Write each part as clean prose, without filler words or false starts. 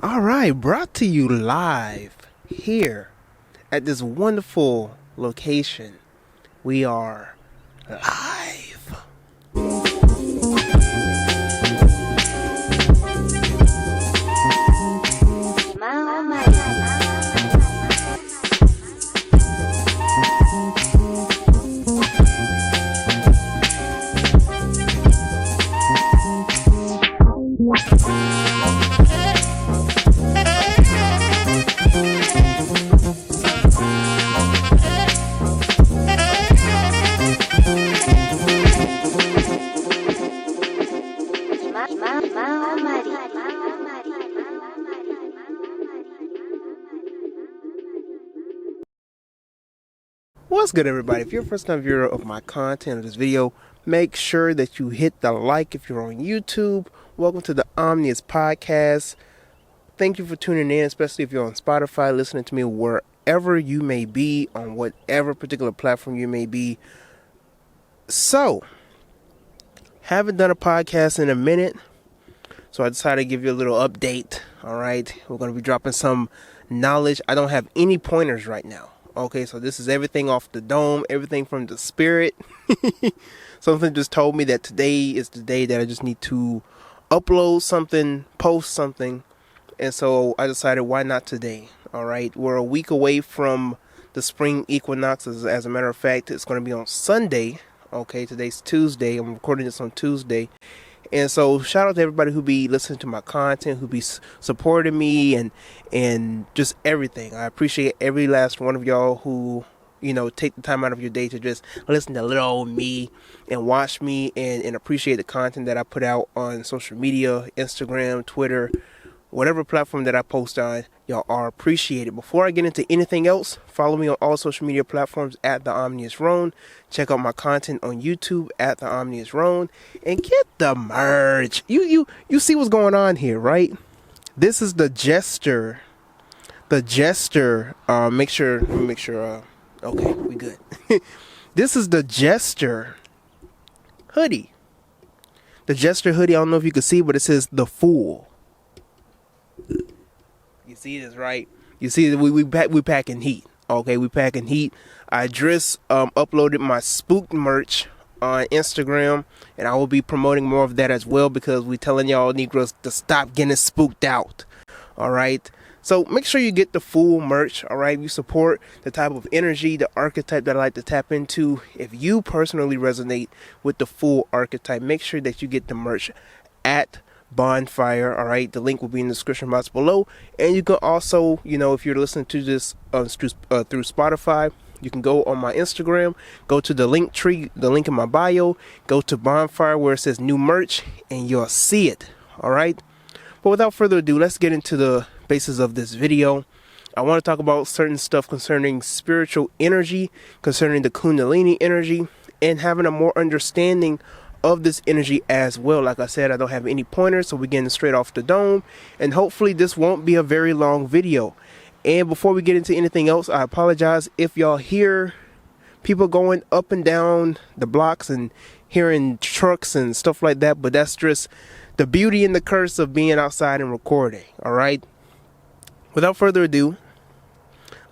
All right, brought to you live here at this wonderful location. We are live. What's good, everybody? If you're a first time viewer of my content of this video, make sure that you hit the like if you're on YouTube. Welcome to the Omnist podcast. Thank you for tuning in, especially if you're on Spotify, listening to me wherever you may be, on whatever particular platform you may be. So, haven't done a podcast in a minute, so I decided to give you a little update. All right, we're going to be dropping some knowledge. I don't have any pointers right now. Okay, so this is everything off the dome, everything from the spirit. Something just told me that today is the day that I just need to upload something, post something. And so I decided, why not today? All right, we're a week away from the spring equinox. As a matter of fact, it's going to be on Sunday. Okay, today's Tuesday. I'm recording this on Tuesday. And so shout out to everybody who be listening to my content, who be supporting me and just everything. I appreciate every last one of y'all who, take the time out of your day to just listen to little old me and watch me and appreciate the content that I put out on social media, Instagram, Twitter, whatever platform that I post on. Y'all are appreciated. Before I get into anything else, follow me on all social media platforms at The Omnist Roan. Check out my content on YouTube at The Omnist Roan. And get the merch. You see what's going on here, right? This is the Jester. The Jester. Let me make sure. Okay, we good. This is the Jester hoodie. The Jester hoodie, I don't know if you can see, but it says The Fool. You see this, right? You see that we packing heat. Okay, we packing heat. I just uploaded my spooked merch on Instagram, and I will be promoting more of that as well, because we telling y'all Negroes to stop getting spooked out. All right, so make sure you get the full merch. All right, you support the type of energy, the archetype that I like to tap into. If you personally resonate with the full archetype, make sure that you get the merch at Bonfire. All right, the link will be in the description box below, and you can also, if you're listening to this through Spotify, you can go on my Instagram, go to the link tree, the link in my bio, go to Bonfire where it says new merch, and you'll see it. All right, but without further ado, let's get into the basis of this video. I want to talk about certain stuff concerning spiritual energy, concerning the Kundalini energy, and having a more understanding of this energy as well. Like I said, I don't have any pointers, so we're getting straight off the dome, and hopefully this won't be a very long video. And before we get into anything else, I apologize if y'all hear people going up and down the blocks and hearing trucks and stuff like that, but that's just the beauty and the curse of being outside and recording. All right, without further ado,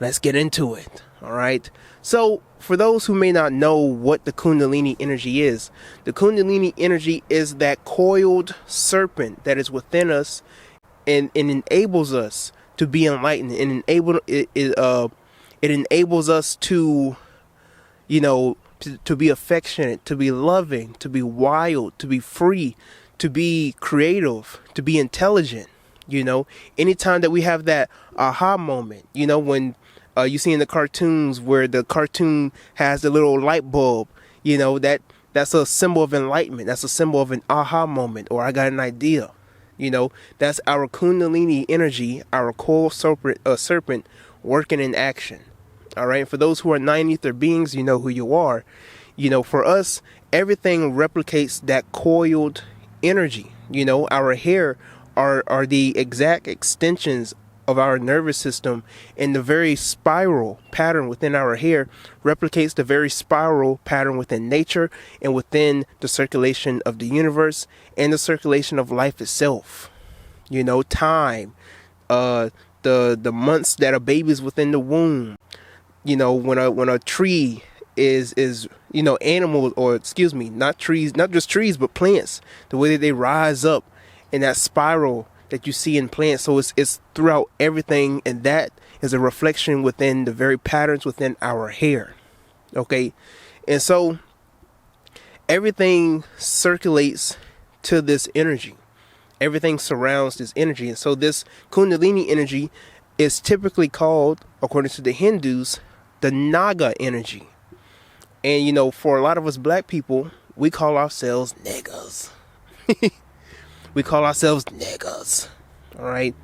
let's get into it. All right, so for those who may not know what the Kundalini energy is, the Kundalini energy is that coiled serpent that is within us, and enables us to be enlightened, and it enables us to, to be affectionate, to be loving, to be wild, to be free, to be creative, to be intelligent. Anytime that we have that aha moment, when you see in the cartoons where the cartoon has the little light bulb, that's a symbol of enlightenment. That's a symbol of an aha moment, or I got an idea. That's our Kundalini energy, our coiled serpent working in action. All right. For those who are 9 ether beings, you know who you are. For us, everything replicates that coiled energy. Our hair are the exact extensions of our nervous system, and the very spiral pattern within our hair replicates the very spiral pattern within nature and within the circulation of the universe and the circulation of life itself. Time, the months that a baby's within the womb. When a tree is animals, or excuse me, not trees, not just trees, but plants, the way that they rise up in that spiral that you see in plants. So it's throughout everything, and that is a reflection within the very patterns within our hair. Okay, and so everything circulates to this energy. Everything surrounds this energy. And so this Kundalini energy is typically called, according to the Hindus, the Naga energy. And for a lot of us black people, we call ourselves niggas. We call ourselves niggas. All right.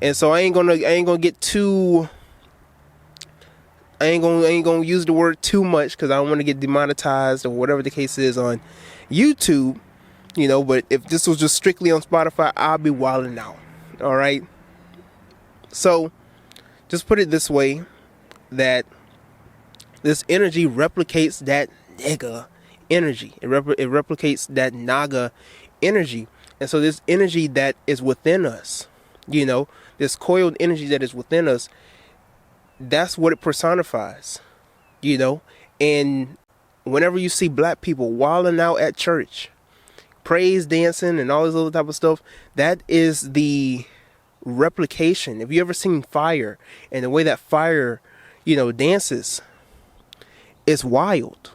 And so I ain't gonna get too, I ain't gonna use the word too much, because I don't want to get demonetized or whatever the case is on YouTube. But if this was just strictly on Spotify, I'll be wilding out. All right. So just put it this way, that this energy replicates that nigga energy. It replicates that Naga energy. And so this energy that is within us, this coiled energy that is within us, that's what it personifies, And whenever you see black people wilding out at church, praise dancing and all this other type of stuff, that is the replication. If you ever seen fire and the way that fire, dances, it's wild.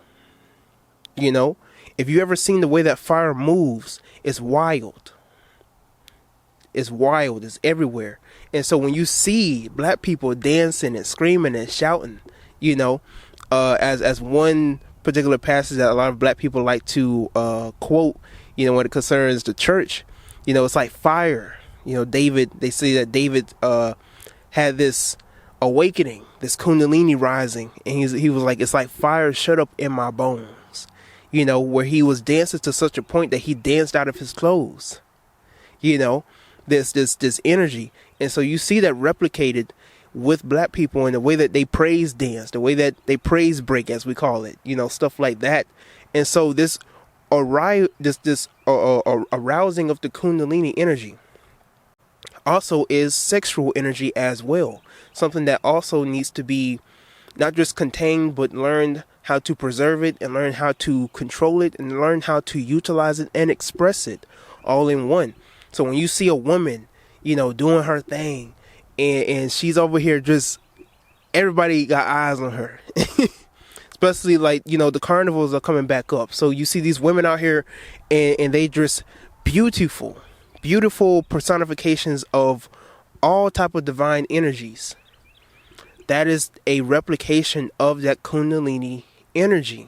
If you ever seen the way that fire moves, it's wild. It's wild. It's everywhere. And so when you see black people dancing and screaming and shouting, as one particular passage that a lot of black people like to quote, when it concerns the church, it's like fire. David, they say that David had this awakening, this Kundalini rising, and he was like, it's like fire shut up in my bones, where he was dancing to such a point that he danced out of his clothes, this energy. And so you see that replicated with black people in the way that they praise dance, the way that they praise break, as we call it, stuff like that. And so this arousing of the Kundalini energy also is sexual energy as well. Something that also needs to be not just contained, but learned how to preserve it, and learn how to control it, and learn how to utilize it and express it all in one. So when you see a woman, doing her thing, and she's over here, just everybody got eyes on her. Especially the carnivals are coming back up. So you see these women out here, and they just beautiful personifications of all type of divine energies. That is a replication of that Kundalini energy.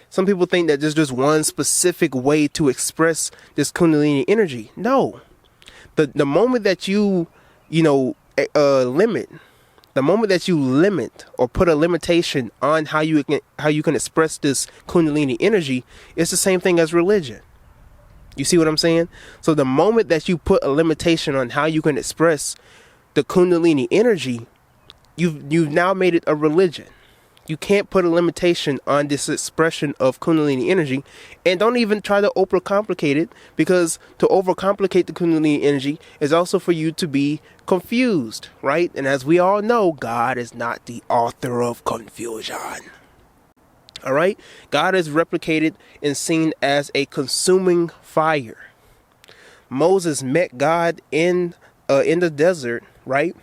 Some people think that there's just one specific way to express this Kundalini energy. No, the moment that you limit, the moment that you limit or put a limitation on how you can express this Kundalini energy, it's the same thing as religion. You see what I'm saying? So the moment that you put a limitation on how you can express the Kundalini energy, you've now made it a religion. You can't put a limitation on this expression of Kundalini energy. And don't even try to overcomplicate it, because to overcomplicate the Kundalini energy is also for you to be confused, right? And as we all know, God is not the author of confusion. All right? God is replicated and seen as a consuming fire. Moses met God in the desert, right?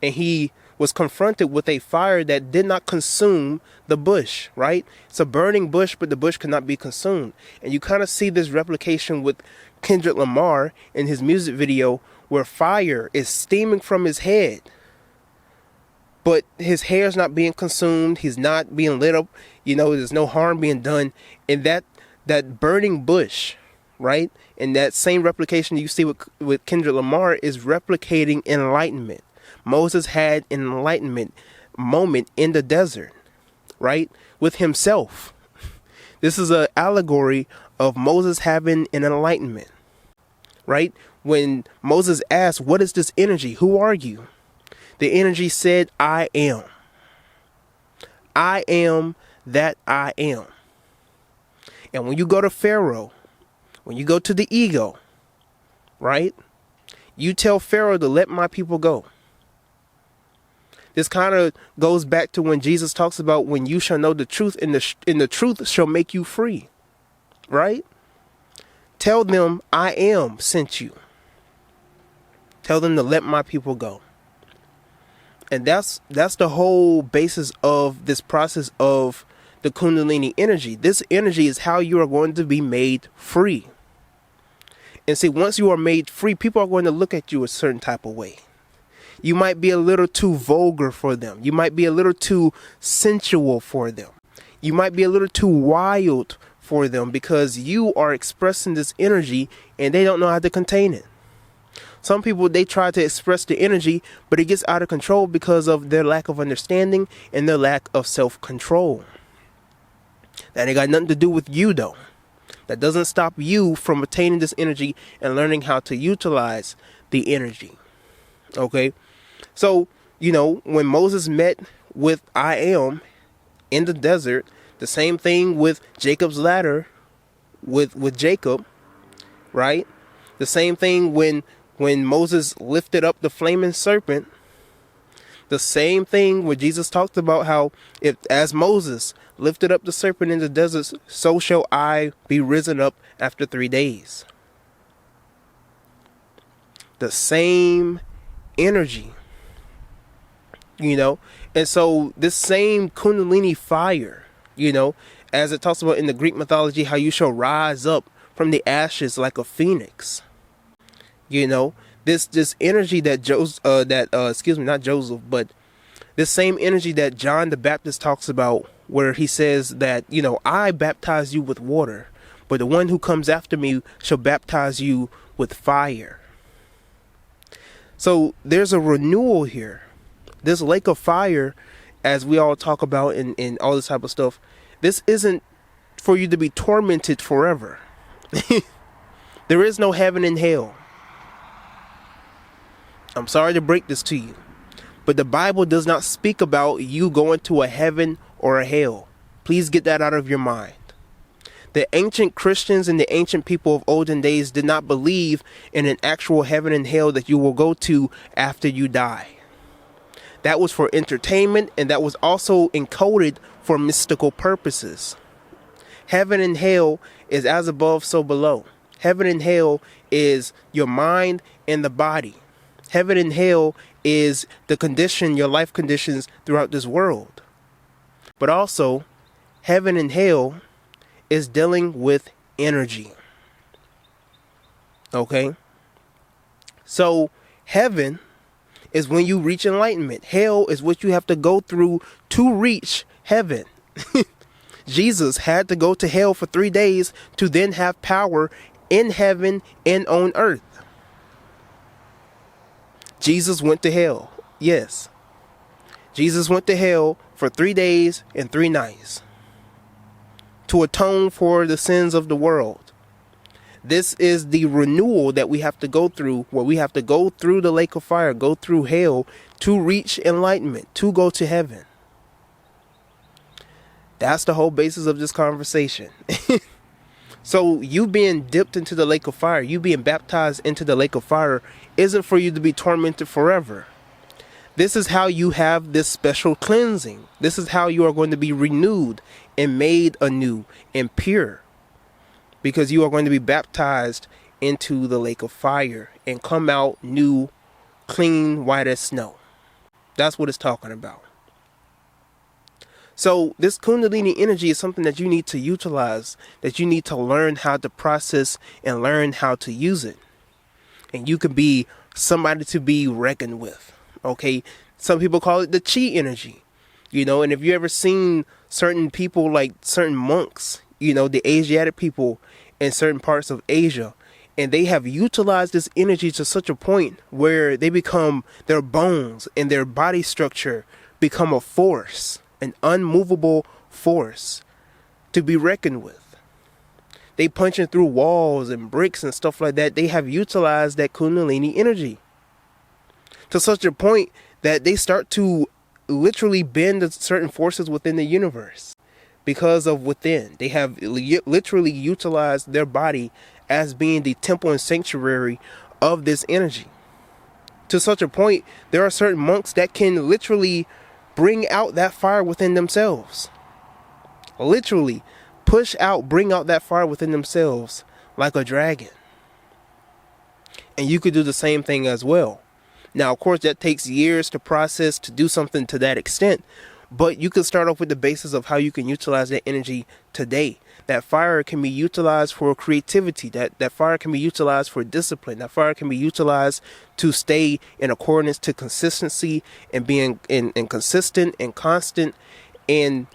And he was confronted with a fire that did not consume the bush, right? It's a burning bush, but the bush could not be consumed. And you kind of see this replication with Kendrick Lamar in his music video, where fire is steaming from his head, but his hair's not being consumed. He's not being lit up. There's no harm being done. And that burning bush, right? And that same replication you see with Kendrick Lamar is replicating enlightenment. Moses had an enlightenment moment in the desert, right? With himself. This is an allegory of Moses having an enlightenment, right? When Moses asked, what is this energy? Who are you? The energy said, I am. I am that I am. And when you go to Pharaoh, when you go to the ego, right? You tell Pharaoh to let my people go. This kind of goes back to when Jesus talks about when you shall know the truth, and the truth shall make you free. Right? Tell them I am sent you. Tell them to let my people go. And that's the whole basis of this process of the Kundalini energy. This energy is how you are going to be made free. And see, once you are made free, people are going to look at you a certain type of way. You might be a little too vulgar for them. You might be a little too sensual for them. You might be a little too wild for them because you are expressing this energy and they don't know how to contain it. Some people, they try to express the energy, but it gets out of control because of their lack of understanding and their lack of self-control. That ain't got nothing to do with you, though. That doesn't stop you from attaining this energy and learning how to utilize the energy. Okay? So, when Moses met with I am in the desert, the same thing with Jacob's ladder with Jacob, right? The same thing when Moses lifted up the flaming serpent. The same thing when Jesus talked about how as Moses lifted up the serpent in the desert, so shall I be risen up after 3 days. The same energy, and so this same Kundalini fire, as it talks about in the Greek mythology, how you shall rise up from the ashes like a phoenix. This energy that not Joseph, but this same energy that John the Baptist talks about, where he says that, I baptize you with water, but the one who comes after me shall baptize you with fire. So there's a renewal here. This lake of fire, as we all talk about and all this type of stuff, this isn't for you to be tormented forever. There is no heaven and hell. I'm sorry to break this to you, but the Bible does not speak about you going to a heaven or a hell. Please get that out of your mind. The ancient Christians and the ancient people of olden days did not believe in an actual heaven and hell that you will go to after you die. That was for entertainment, and that was also encoded for mystical purposes. Heaven and hell is as above, so below. Heaven and hell is your mind and the body. Heaven and hell is the condition, your life conditions throughout this world. But also, heaven and hell is dealing with energy. Okay? So, heaven is when you reach enlightenment. Hell is what you have to go through to reach heaven. Jesus had to go to hell for 3 days to then have power in heaven and on earth. Jesus went to hell. Yes. Jesus went to hell for 3 days and 3 nights to atone for the sins of the world. This is the renewal that we have to go through, where we have to go through the lake of fire, go through hell to reach enlightenment, to go to heaven. That's the whole basis of this conversation. So you being dipped into the lake of fire, you being baptized into the lake of fire, isn't for you to be tormented forever. This is how you have this special cleansing. This is how you are going to be renewed and made anew and pure, because you are going to be baptized into the lake of fire and come out new, clean, white as snow. That's what it's talking about. So this Kundalini energy is something that you need to utilize, that you need to learn how to process and learn how to use it. And you can be somebody to be reckoned with. Okay, some people call it the chi energy, and if you ever seen certain people, like certain monks, the Asiatic people in certain parts of Asia, and they have utilized this energy to such a point where they become, their bones and their body structure become a force, an unmovable force to be reckoned with. They punching through walls and bricks and stuff like that. They have utilized that Kundalini energy to such a point that they start to literally bend certain forces within the universe because of within. They have literally utilized their body as being the temple and sanctuary of this energy. To such a point, there are certain monks that can literally bring out that fire within themselves. Literally bring out that fire within themselves like a dragon. And you could do the same thing as well. Now, of course, that takes years to process, to do something to that extent. But you can start off with the basis of how you can utilize that energy today. That fire can be utilized for creativity. That fire can be utilized for discipline. That fire can be utilized to stay in accordance to consistency and being in consistent and constant, and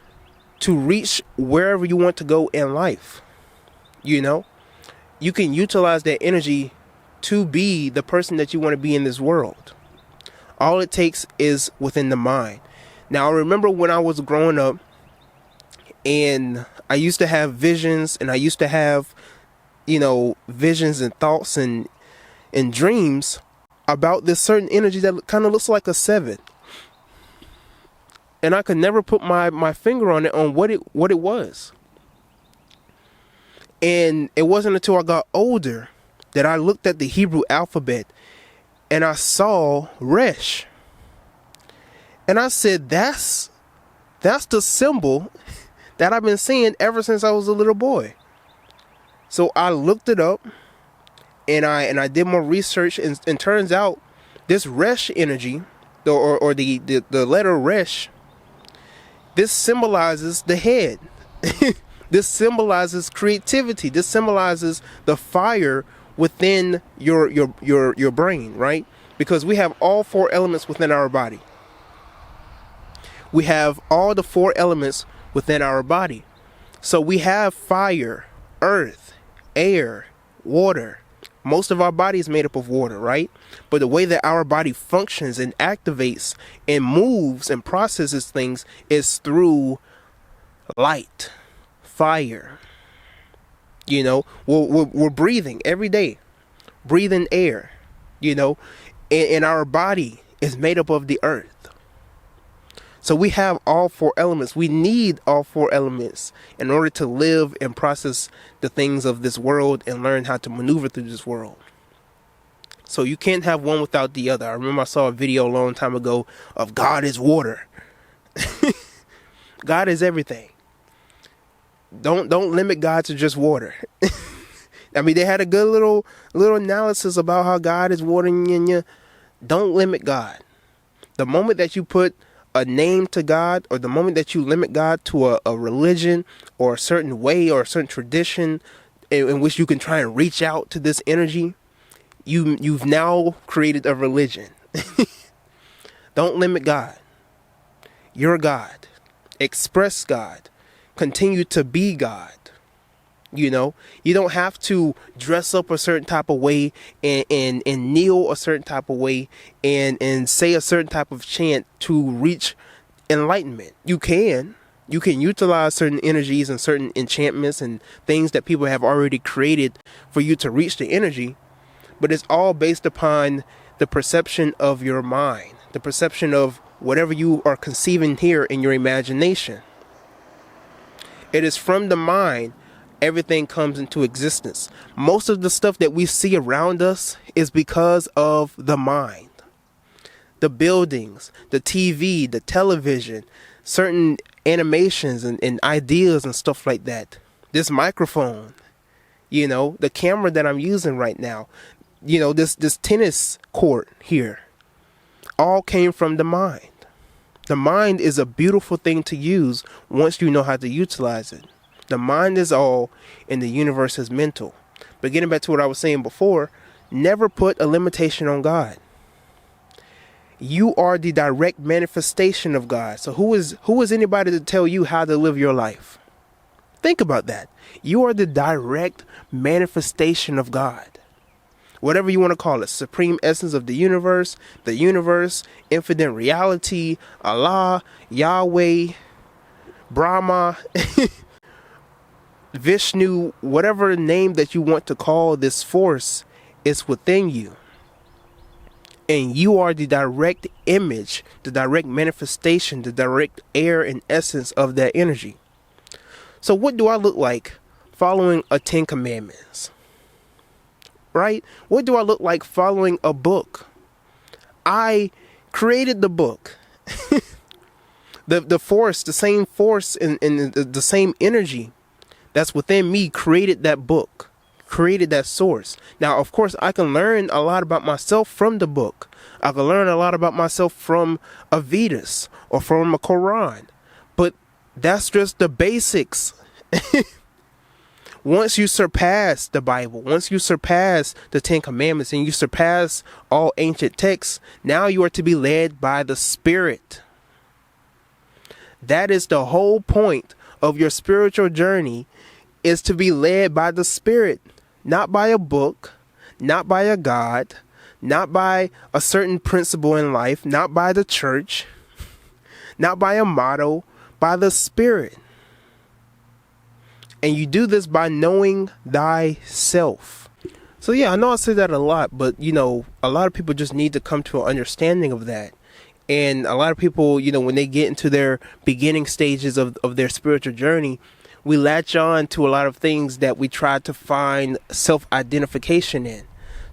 to reach wherever you want to go in life. You know, you can utilize that energy to be the person that you want to be in this world. All it takes is within the mind. Now, I remember when I was growing up, and I used to have visions, and I used to have, visions and thoughts and dreams about this certain energy that kind of looks like a 7. And I could never put my finger on it, on what it was. And it wasn't until I got older that I looked at the Hebrew alphabet and I saw Resh. And I said, that's the symbol that I've been seeing ever since I was a little boy. So I looked it up, and I did more research, and turns out this Resh energy, or the letter Resh, this symbolizes the head. This symbolizes creativity. This symbolizes the fire within your brain, right? Because we have all 4 elements within our body. We have all the 4 elements within our body. So we have fire, earth, air, water. Most of our body is made up of water, right? But the way that our body functions and activates and moves and processes things is through light, fire. We're breathing every day, breathing air, and our body is made up of the earth. So we have all 4 elements. We need all 4 elements in order to live and process the things of this world and learn how to maneuver through this world. So you can't have one without the other. I remember I saw a video a long time ago of God is water. God is everything. Don't limit God to just water. I mean, they had a good little analysis about how God is watering in you. Don't limit God. The moment that you put a name to God, or the moment that you limit God to a religion or a certain way or a certain tradition in which you can try and reach out to this energy, you've now created a religion. Don't limit God. You're God. Express God. Continue to be God. You don't have to dress up a certain type of way and kneel a certain type of way and say a certain type of chant to reach enlightenment. You can utilize certain energies and certain enchantments and things that people have already created for you to reach the energy, but it's all based upon the perception of your mind, the perception of whatever you are conceiving here in your imagination. It is from the mind everything comes into existence. Most of the stuff that we see around us is because of the mind. The buildings, the TV, the television, certain animations and ideas and stuff like that. This microphone, the camera that I'm using right now, this tennis court here, all came from the mind. The mind is a beautiful thing to use once you know how to utilize it. The mind is all, and the universe is mental. But getting back to what I was saying before, never put a limitation on God. You are the direct manifestation of God. So who is anybody to tell you how to live your life? Think about that. You are the direct manifestation of God. Whatever you want to call it, supreme essence of the universe, infinite reality, Allah, Yahweh, Brahma, Vishnu, whatever name that you want to call this force, is within you. And you are the direct image, the direct manifestation, the direct air and essence of that energy. So what do I look like following a 10 commandments? Right? What do I look like following a book? I created the book. The force, the same force and the same energy that's within me created that book, created that source. Now, of course, I can learn a lot about myself from the book. I can learn a lot about myself from a Vedas or from a Quran. But that's just the basics. Once you surpass the Bible, once you surpass the Ten Commandments and you surpass all ancient texts, now you are to be led by the Spirit. That is the whole point of your spiritual journey, is to be led by the Spirit, not by a book, not by a God, not by a certain principle in life, not by the church, not by a motto, by the Spirit. And you do this by knowing thyself. So yeah, I know I say that a lot, but a lot of people just need to come to an understanding of that. And a lot of people, when they get into their beginning stages of their spiritual journey, we latch on to a lot of things that we try to find self-identification in.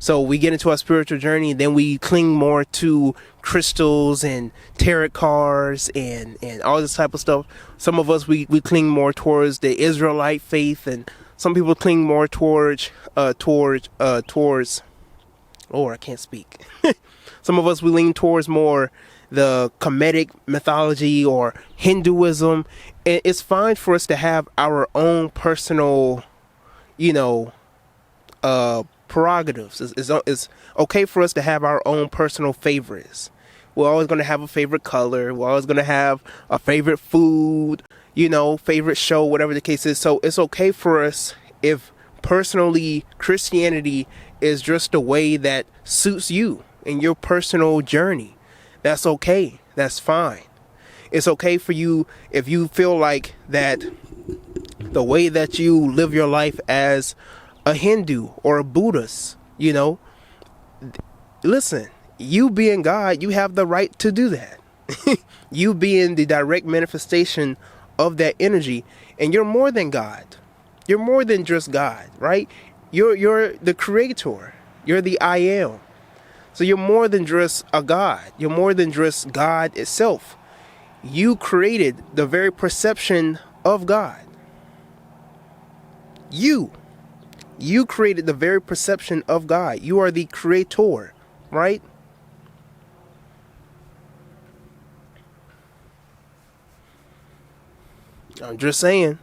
So we get into our spiritual journey, then we cling more to crystals and tarot cards and all this type of stuff. Some of us, we cling more towards the Israelite faith, and some people cling more towards Lord, I can't speak. Some of us, we lean towards more the Kemetic mythology or Hinduism. And it's fine for us to have our own personal, prerogatives. It's okay for us to have our own personal favorites. We're always going to have a favorite color. We're always going to have a favorite food, favorite show, whatever the case is. So it's okay for us if personally Christianity is just the way that suits you in your personal journey. That's okay. That's fine. It's okay for you if you feel like that the way that you live your life as a Hindu or a Buddhist, listen, you being God, you have the right to do that. You being the direct manifestation of that energy, and you're more than God. You're more than just God, right? You're the creator. You're the I am. So you're more than just a God. You're more than just God itself. You created the very perception of God. You created the very perception of God. You are the creator, right? I'm just saying.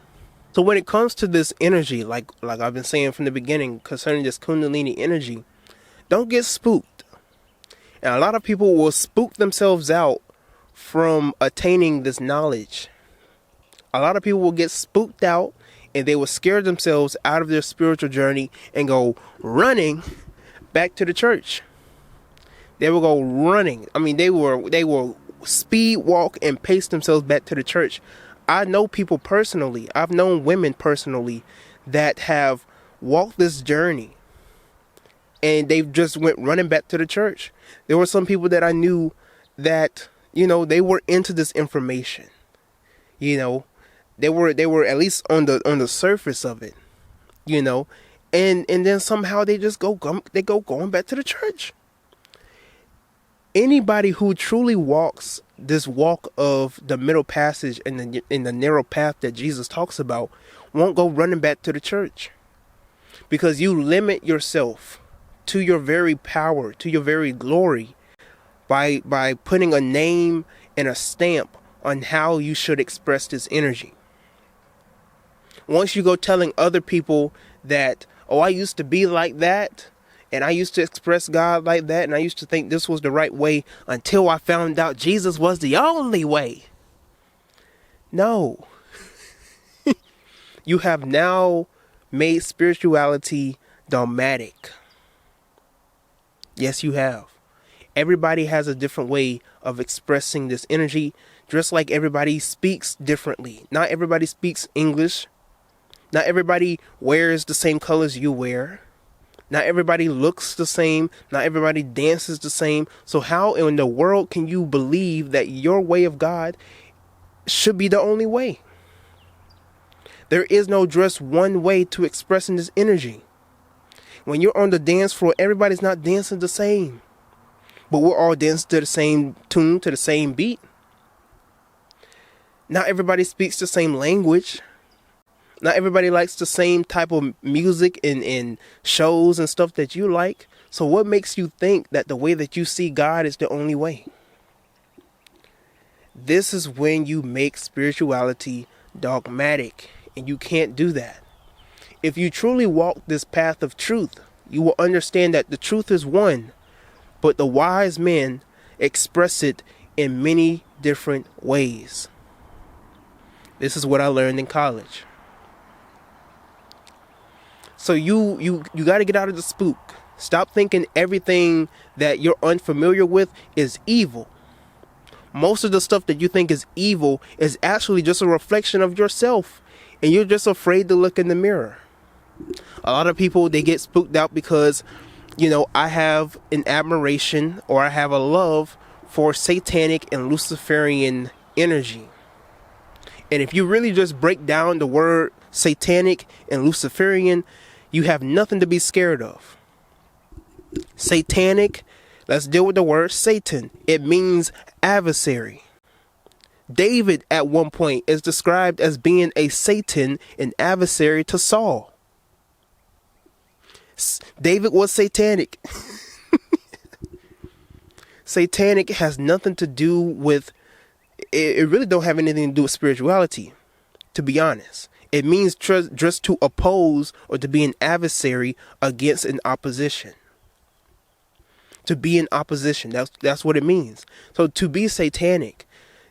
So when it comes to this energy, like I've been saying from the beginning concerning this Kundalini energy, don't get spooked. And a lot of people will spook themselves out from attaining this knowledge. A lot of people will get spooked out and they will scare themselves out of their spiritual journey and go running back to the church. They will go running. I mean, they will speed walk and pace themselves back to the church. I know people personally. I've known women personally that have walked this journey and they've just went running back to the church. There were some people that I knew that, they were into this information. They were at least on the surface of it, and then somehow they just go going back to the church. Anybody who truly walks this walk of the middle passage in the narrow path that Jesus talks about won't go running back to the church, because you limit yourself to your very power, to your very glory, by putting a name and a stamp on how you should express this energy. Once you go telling other people that, oh, I used to be like that, and I used to express God like that, and I used to think this was the right way until I found out Jesus was the only way. No. You have now made spirituality dogmatic. Yes, you have. Everybody has a different way of expressing this energy, just like everybody speaks differently. Not everybody speaks English. Not everybody wears the same colors you wear. Not everybody looks the same. Not everybody dances the same. So how in the world can you believe that your way of God should be the only way? There is no just one way to expressing this energy. When you're on the dance floor, everybody's not dancing the same. but we're all dancing to the same tune, to the same beat. Not everybody speaks the same language. Not everybody likes the same type of music and shows and stuff that you like. So what makes you think that the way that you see God is the only way? This is when you make spirituality dogmatic, and you can't do that. If you truly walk this path of truth, you will understand that the truth is one, but the wise men express it in many different ways. This is what I learned in college. So you got to get out of the spook. Stop thinking everything that you're unfamiliar with is evil. Most of the stuff that you think is evil is actually just a reflection of yourself, and you're just afraid to look in the mirror. A lot of people, they get spooked out because, I have an admiration, or I have a love for satanic and Luciferian energy. And if you really just break down the word satanic and Luciferian, you have nothing to be scared of. Satanic, let's deal with the word Satan. It means adversary. David at one point is described as being a Satan, an adversary to Saul. David was satanic. Satanic has nothing to do with, it really don't have anything to do with spirituality, to be honest. It means just to oppose or to be an adversary against an opposition. To be in opposition, that's what it means. So to be satanic,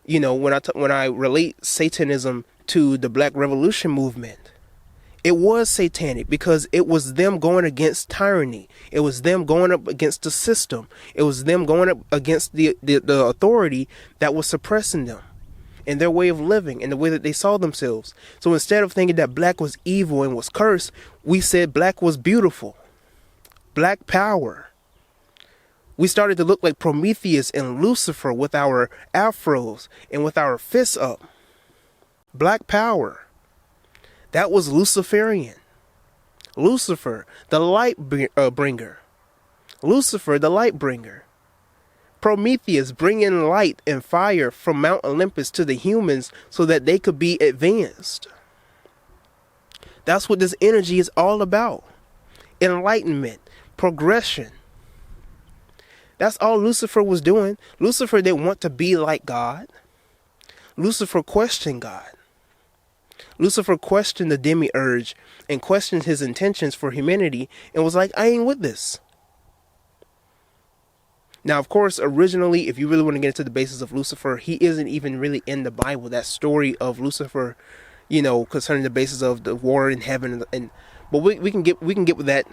when I relate Satanism to the Black Revolution movement, it was satanic because it was them going against tyranny. It was them going up against the system. It was them going up against the authority that was suppressing them and their way of living and the way that they saw themselves. So instead of thinking that black was evil and was cursed, we said black was beautiful. Black power. We started to look like Prometheus and Lucifer with our afros and with our fists up. Black power. That was Luciferian. Lucifer, the light bringer. Lucifer, the light bringer. Prometheus bringing light and fire from Mount Olympus to the humans so that they could be advanced. That's what this energy is all about. Enlightenment, progression. That's all Lucifer was doing. Lucifer didn't want to be like God. Lucifer questioned God. Lucifer questioned the demiurge and questioned his intentions for humanity and was like, I ain't with this. Now, of course, originally, if you really want to get into the basis of Lucifer, he isn't even really in the Bible. That story of Lucifer, concerning the basis of the war in heaven, but we can get with that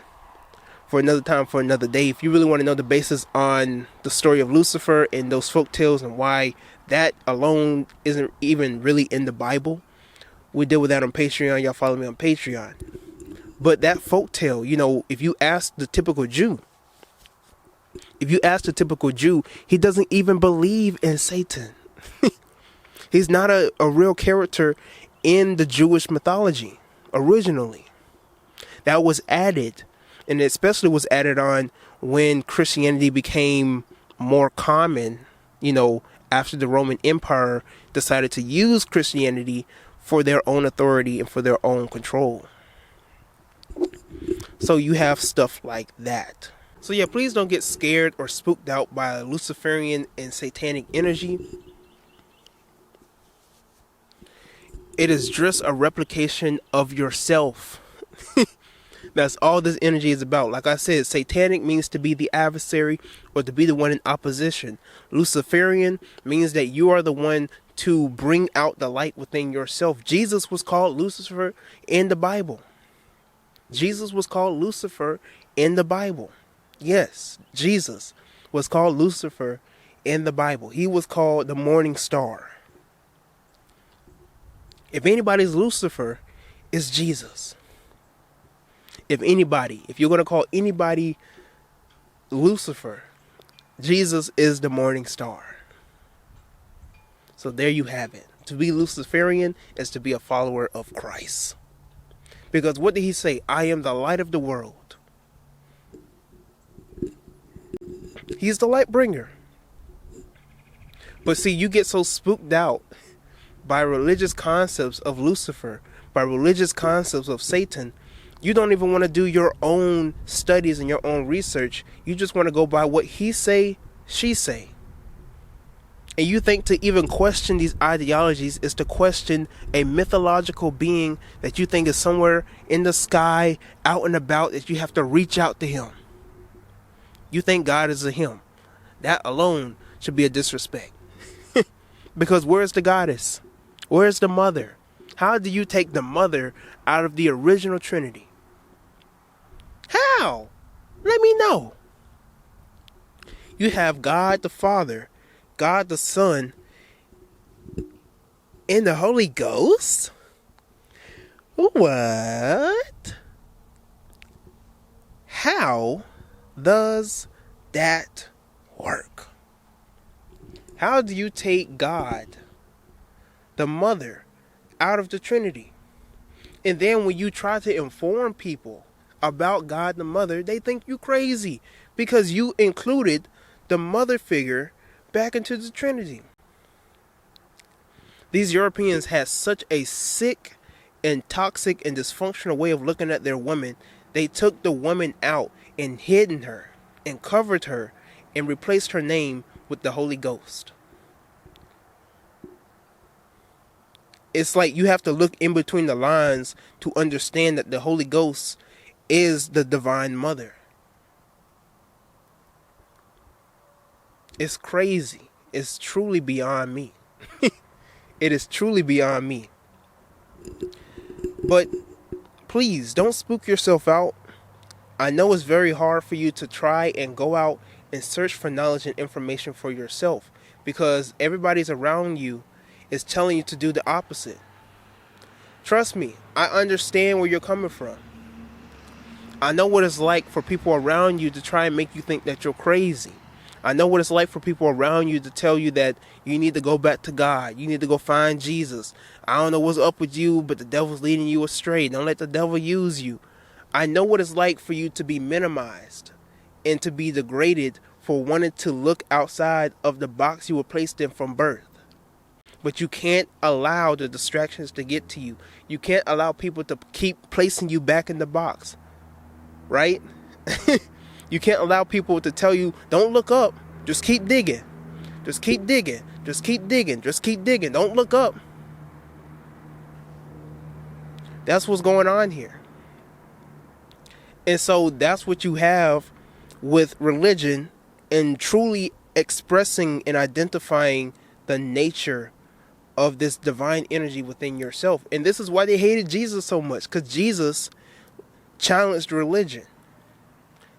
for another time, for another day. If you really want to know the basis on the story of Lucifer and those folk tales and why that alone isn't even really in the Bible, we deal with that on Patreon. Y'all follow me on Patreon. But that folk tale, if you ask the typical Jew, he doesn't even believe in Satan. He's not a real character in the Jewish mythology originally. That was added, and especially was added on when Christianity became more common, after the Roman Empire decided to use Christianity for their own authority and for their own control. So you have stuff like that. So yeah, please don't get scared or spooked out by Luciferian and satanic energy. It is just a replication of yourself. That's all this energy is about. Like I said, satanic means to be the adversary or to be the one in opposition. Luciferian means that you are the one to bring out the light within yourself. Jesus was called Lucifer in the Bible. Jesus was called Lucifer in the Bible. Yes, Jesus was called Lucifer in the Bible. He was called the morning star. If anybody's Lucifer, it's Jesus. If you're going to call anybody Lucifer, Jesus is the morning star. So there you have it. To be Luciferian is to be a follower of Christ. Because what did he say? I am the light of the world. He's the light bringer. But see, you get so spooked out by religious concepts of Lucifer, by religious concepts of Satan, you don't even want to do your own studies and your own research. You just want to go by what he say, she say. And you think to even question these ideologies is to question a mythological being that you think is somewhere in the sky, out and about, that you have to reach out to him. You think God is a him. That alone should be a disrespect. Because where's the goddess? Where's the mother? How do you take the mother out of the original Trinity? How? Let me know. You have God the Father, God the Son, and the Holy Ghost? What? How does that work? How do you take God, the mother, out of the Trinity? And then when you try to inform people about God the mother, they think you crazy because you included the mother figure back into the Trinity. These Europeans had such a sick and toxic and dysfunctional way of looking at their women. They took the woman out and hidden her and covered her and replaced her name with the Holy Ghost. It's like you have to look in between the lines to understand that the Holy Ghost is the Divine Mother. It's crazy. It's truly beyond me. It is truly beyond me. But please don't spook yourself out. I know it's very hard for you to try and go out and search for knowledge and information for yourself because everybody's around you is telling you to do the opposite. Trust me, I understand where you're coming from. I know what it's like for people around you to try and make you think that you're crazy. I know what it's like for people around you to tell you that you need to go back to God. You need to go find Jesus. I don't know what's up with you, but the devil's leading you astray. Don't let the devil use you. I know what it's like for you to be minimized and to be degraded for wanting to look outside of the box you were placed in from birth. But you can't allow the distractions to get to you. You can't allow people to keep placing you back in the box. Right? You can't allow people to tell you, don't look up. Just keep digging. Just keep digging. Just keep digging. Just keep digging. Don't look up. That's what's going on here. And so that's what you have with religion and truly expressing and identifying the nature of this divine energy within yourself. And this is why they hated Jesus so much, because Jesus challenged religion.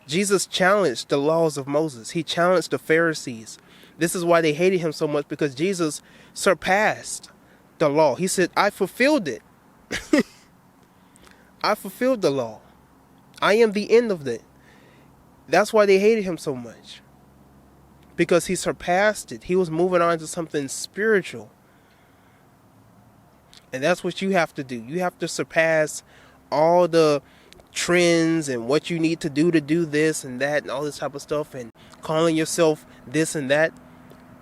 Jesus challenged the laws of Moses. He challenged the Pharisees. This is why they hated him so much, because Jesus surpassed the law. He said, I fulfilled it. I fulfilled the law. I am the end of it. That's why they hated him so much, because he surpassed it. He was moving on to something spiritual. And that's what you have to do. You have to surpass all the trends and what you need to do this and that and all this type of stuff and calling yourself this and that.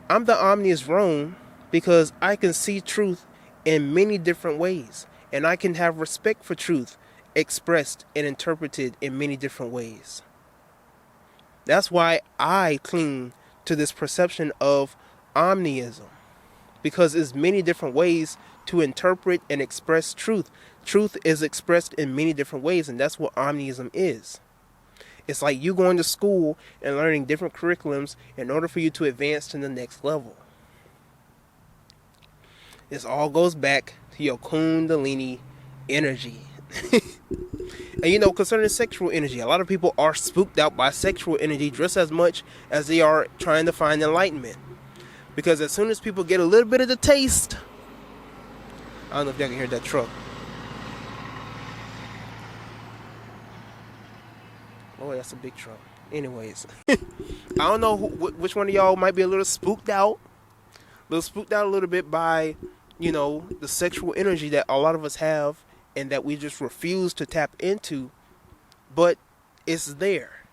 I'm the Omnist Rome because I can see truth in many different ways, and I can have respect for truth expressed and interpreted in many different ways. That's why I cling to this perception of omnism, because there's many different ways to interpret and express truth. Truth is expressed in many different ways, and that's what omnism is. It's like you going to school and learning different curriculums in order for you to advance to the next level. This all goes back to your Kundalini energy. And concerning sexual energy, a lot of people are spooked out by sexual energy just as much as they are trying to find enlightenment. Because as soon as people get a little bit of the taste, I don't know if y'all can hear that truck. Oh, that's a big truck. Anyways, I don't know which one of y'all might be a little spooked out a little bit by, the sexual energy that a lot of us have and that we just refuse to tap into, but it's there,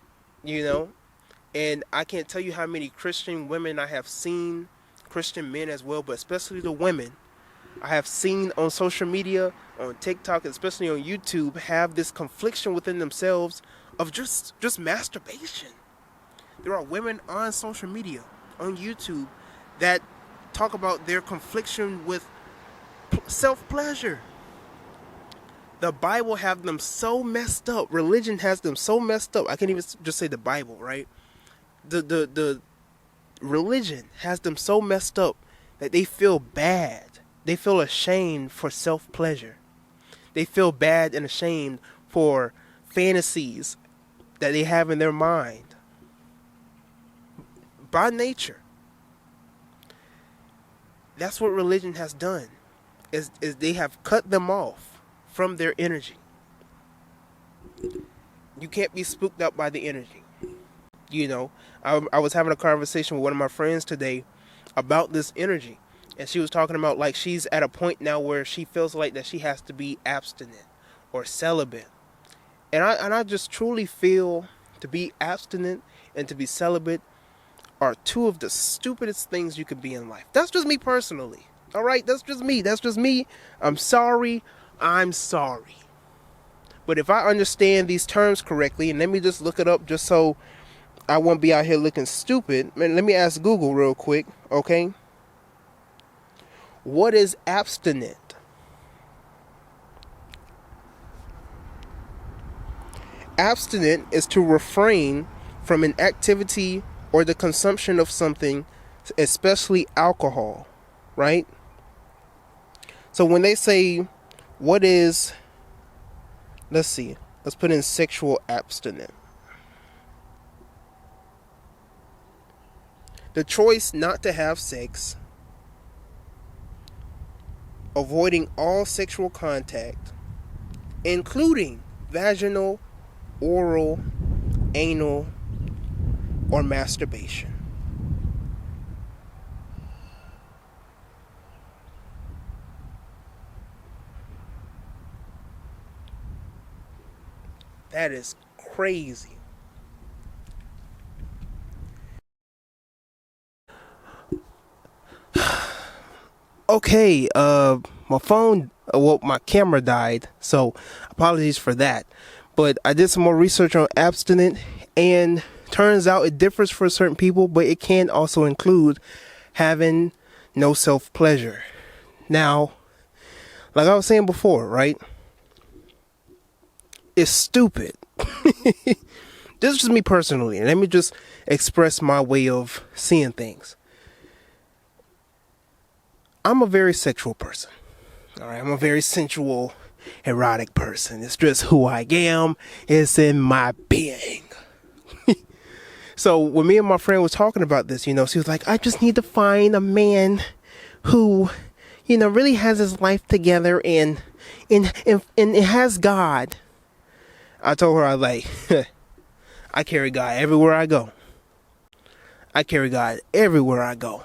And I can't tell you how many Christian women I have seen, Christian men as well, but especially the women I have seen on social media, on TikTok, especially on YouTube, have this confliction within themselves of just masturbation. There are women on social media, on YouTube, that talk about their confliction with self-pleasure. The Bible have them so messed up. Religion has them so messed up. I can't even just say the Bible, right? The religion has them so messed up that they feel bad. They feel ashamed for self-pleasure. They feel bad and ashamed for fantasies that they have in their mind. By nature. That's what religion has done. Is they have cut them off from their energy. You can't be spooked up by the energy. You know, I was having a conversation with one of my friends today about this energy. And she was talking about like she's at a point now where she feels like that she has to be abstinent or celibate. And I just truly feel to be abstinent and to be celibate are two of the stupidest things you could be in life. That's just me personally. All right, that's just me. I'm sorry. But if I understand these terms correctly, and let me just look it up just so I won't be out here looking stupid. Man, let me ask Google real quick, okay? What is abstinent? Abstinent is to refrain from an activity or the consumption of something, especially alcohol, right? So when they say, what is, let's see, let's put in sexual abstinent. The choice not to have sex, avoiding all sexual contact, including vaginal, oral, anal, or masturbation. That is crazy. Okay, my phone, my camera died, so apologies for that. But I did some more research on abstinent, and turns out it differs for certain people, but it can also include having no self-pleasure. Now, like I was saying before, right? It's stupid. This is just me personally, and let me just express my way of seeing things. I'm a very sexual person. All right, I'm a very sensual, erotic person. It's just who I am. It's in my being. So when me and my friend was talking about this, she was like, I just need to find a man who, really has his life together and it has God. I told her, I was like, I carry God everywhere I go. I carry God everywhere I go.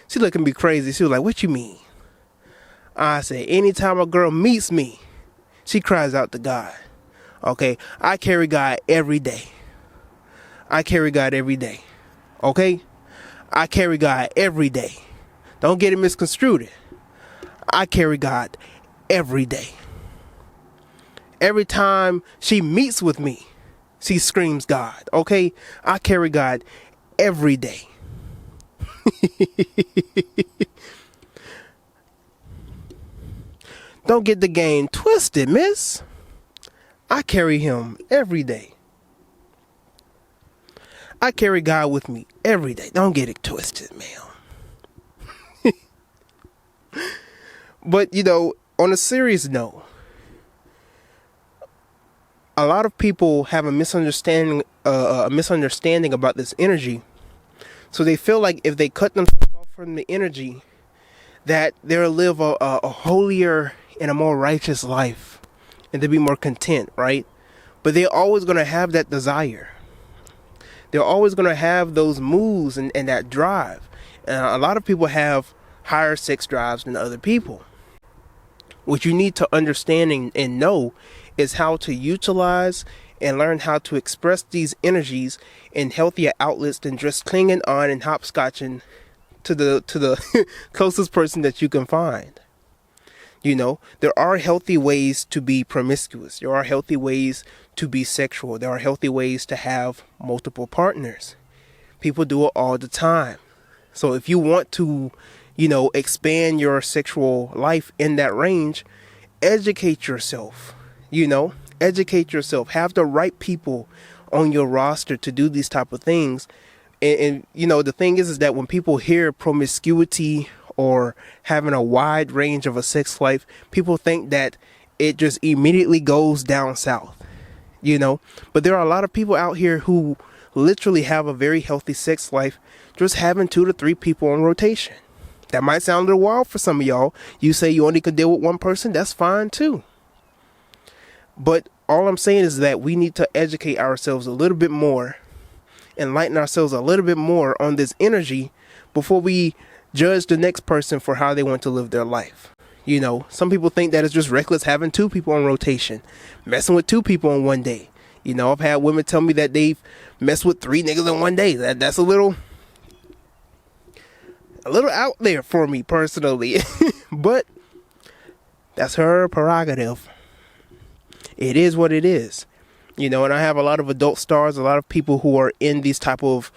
She looked at me crazy. She was like, what you mean? I said, anytime a girl meets me, she cries out to God. Okay? I carry God every day. I carry God every day. Okay? I carry God every day. Don't get it misconstrued. I carry God every day. Every time she meets with me, she screams God. Okay? I carry God every day. Don't get the game twisted, miss. I carry him every day. I carry God with me every day. Don't get it twisted, ma'am. But, on a serious note, a lot of people have a misunderstanding about this energy. So they feel like if they cut themselves off from the energy, that they'll live a holier and a more righteous life and to be more content, right? But they're always going to have that desire. They're always going to have those moves and that drive. A lot of people have higher sex drives than other people. What you need to understand and know is how to utilize and learn how to express these energies in healthier outlets than just clinging on and hopscotching to the closest person that you can find. You know, there are healthy ways to be promiscuous. There are healthy ways to be sexual. There are healthy ways to have multiple partners. People do it all the time. So if you want to, you know, expand your sexual life in that range, educate yourself. You know, educate yourself. Have the right people on your roster to do these type of things. And you know, the thing is that when people hear promiscuity or having a wide range of a sex life, people think that it just immediately goes down south, you know. But there are a lot of people out here who literally have a very healthy sex life, just having 2 to 3 people on rotation. That might sound a little wild for some of y'all. You say you only could deal with one person, that's fine too. But all I'm saying is that we need to educate ourselves a little bit more, enlighten ourselves a little bit more on this energy before we judge the next person for how they want to live their life. You know, some people think that it's just reckless having 2 people on rotation, messing with 2 people in one day. You know, I've had women tell me that they've messed with 3 niggas in one day. That's a little out there for me personally. But that's her prerogative. It is what it is. You know, and I have a lot of adult stars, a lot of people who are in these type of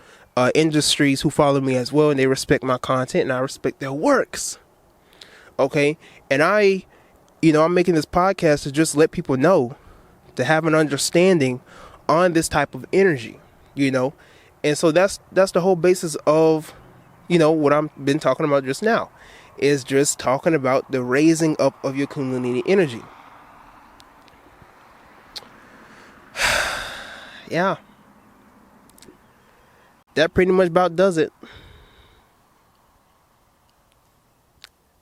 industries who follow me as well, and they respect my content and I respect their works. Okay. And I'm making this podcast to just let people know, to have an understanding on this type of energy, you know. And so that's the whole basis of, you know, what I've been talking about just now, is just talking about the raising up of your Kundalini energy. Yeah. That pretty much about does it.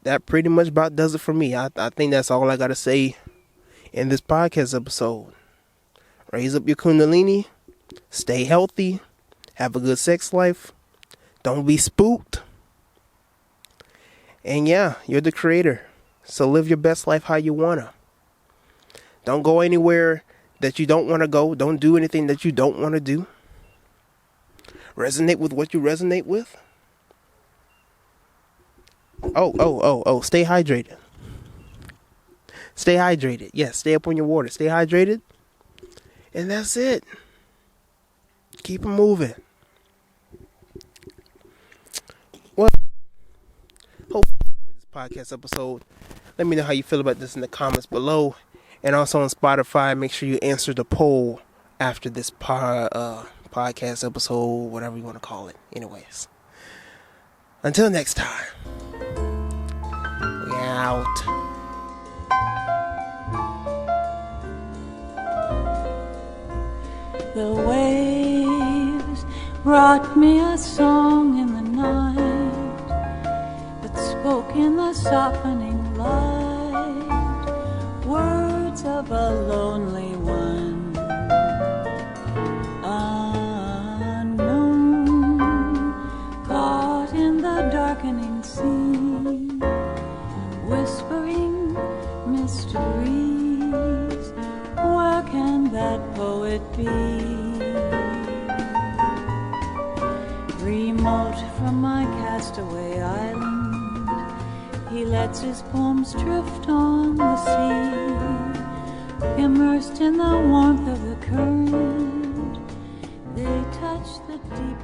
That pretty much about does it for me. I think that's all I got to say in this podcast episode. Raise up your Kundalini. Stay healthy. Have a good sex life. Don't be spooked. And yeah, you're the creator. So live your best life how you want to. Don't go anywhere that you don't want to go. Don't do anything that you don't want to do. Resonate with what you resonate with. Oh, stay hydrated. Stay hydrated. Yes, stay up on your water. Stay hydrated. And that's it. Keep it moving. Well, hope you enjoyed this podcast episode. Let me know how you feel about this in the comments below. And also on Spotify, make sure you answer the poll after this podcast episode, whatever you want to call it. Anyways, until next time, we out. The waves brought me a song in the night that spoke in the softening light, words of a lonely one, unknown, caught in the darkening sea, whispering mysteries. Where can that poet be? Remote from my castaway island, he lets his poems drift on the sea. Immersed in the warmth of the current, they touch the deep